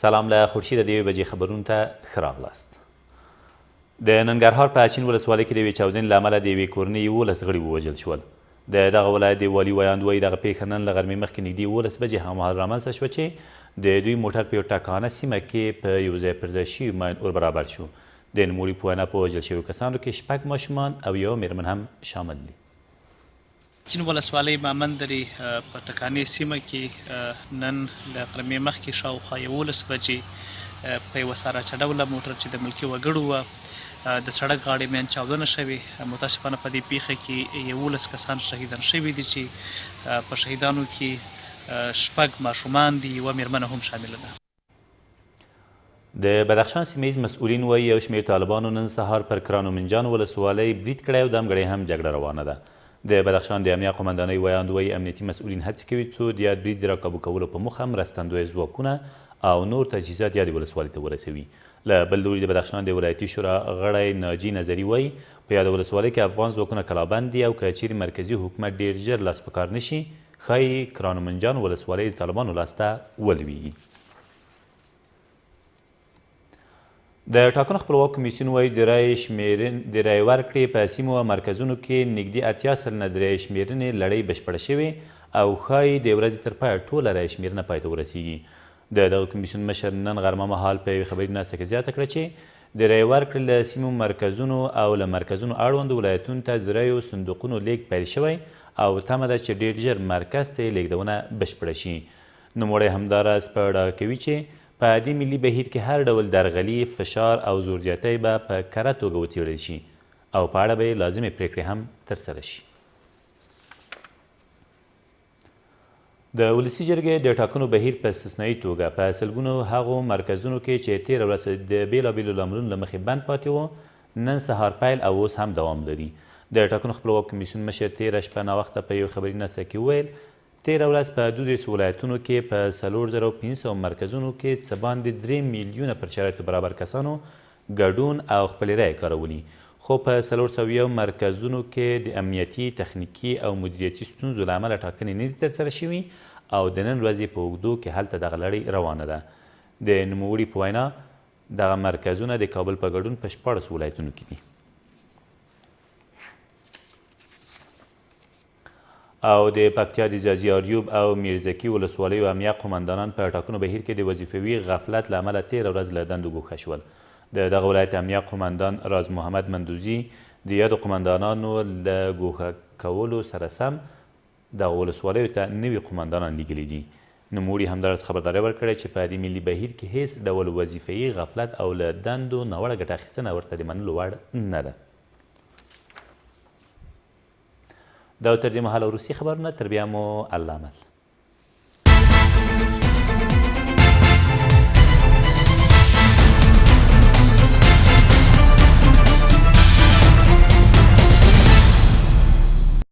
سلام له خورشید د 1 بجې خبرونو ته ښه راغلاست. د ننګرهار په اچین ولسوالۍ کې د یوې چاودنې له امله د یوې کورنۍ 11 غړي ووژل شول. د دغه ولایت د والي ویاند وایي دغه پیښه نن له غرمې مخکې نږدې 11 بجې هممهال رامنځته شوه چې د دوی موټر په یو ټاکانه سیمه کې په یو ځای پر ځای شوي ماین اور برابر شو. د نوموړي په وینا په وژل شویو کسانو کې 6 ماشومان او یوه مېرمن هم شامل دي. چین ولسوالۍ مامندرې په ټکانې سیمه کې نن له غرمې مخکې شاوخوا 11 بجې په یوه سراچه ډوله موټر چې د ملکي وګړو وه د سړک غاړې میان چاودنه شوې. متاسفانه په دې پیښه کې 11 کسان شهیدان شوي دي چې په شهیدانو کې 6 ماشومان دي، یوه مېرمنه هم شامله ده. د بدخشان سیمه ییز مسؤلین وایي یو شمېر طالبانو نن سهار پر کرانو منجان ولسوالۍ برید کړی او دمګړی هم جګړه روانه ده. د بدخشان د امنیه قمندانۍ ویاند وایي امنیتي مسؤلین هڅې کوي څو د یاد برید د راکابو کولو په موخه مرستندویه ځواکونه او نور تجهیزات یادې ولسوالۍ ته ورسوي. له بل لوري د بدخشان د ولایتي شورا غړی ناجي نظري وایي په یاده ولسوالۍ کې افغان ځواکونه کلابند دي او که چیرې مرکزي حکومت ډېر ژر لاس په کار نشي ښایي کرانو منجان ولسوالۍ د طالبانو لاسته ولویږي. د ټاکنو خپلواک کمیسیون وایي د رایې ورکړې په سیمو او مرکزونو کې نږدې 80 سلنه د رایې شمېرنې لړۍ بشپړه شوې او ښایي د ورځې تر پایه ټوله رایې شمېرنه پای ته ورسیږي. د دغه کمیسیون مشر نن غرمه مهال په یوې خبري ناسته کې زیاته کړه چې د رایې ورکړې له سیمو مرکزونو او له مرکزونو اړوندو ولایتونو ته د رایو صندوقونو لیږد پیل شوی او تمه ده چې ډېر ژر مرکز ته یې لیږدونه بشپړه شي. نوموړی همداراز په ډاګه کوي چې په دې ملي بهیر کې هر ډول درغلي، فشار او زور زیاتی به په کره توګه وڅېړل شي او په اړه به یې لازمې پرېکړې هم ترسره شي. د ولسي جرګې د ټاکنو بهیر په استثنایي توګه په سلګونو هغو مرکزونو کې چې تېره ورځ د بېلابېلو لاملونو له مخې بند پاتې وو نن سهار پیل او اوس هم دوام لري. د ټاکنو خپلواک کمیسیون مشر تېره شپه ناوخته په یو خبري ناسته کې وویل تېره ورځ په 32 ولایتونو کې په 4500 مرکزونو کې څه باندې 3 میلیونه پر شرایطو برابر کسانو ګډون او خپلې رایې کارولي، خو په 401 مرکزونو کې د امنیتي، تخنیکي او مدیریتي ستونزو له امله ټاکنې نه دي ترسره شوي او د نن ورځې په اوږدو کې هلته دغه لړۍ روانه ده. د نوموړي په وینا دغه مرکزونه د کابل په ګډون په 14 ولایتونو کې دي. او د پکتیا د ځاځي اریوب او میرزکي ولسوالیو امنیه قمندانان په ټاکنو بهیر کې د وظیفوي غفلت له امله تېره ورځ له دندو ګوښه شول. د دغه ولایت امنیه قمندان راز محمد مندوزي د یادو قمندانانو له ګوښه کولو سره سم دغه ولسوالیو ته نوي قمندانان لیږلي دي. نوموړي همداراز خبرداری ورکړی چې په دې ملي بهیر کې هیڅ ډول وظیفوي غفلت او له دندو ناوړه ګټه اخیستنه ورته د منلو وړ نه ده. دا تر دې مهاله وروستي خبرونه، تر بیا مو الله مل.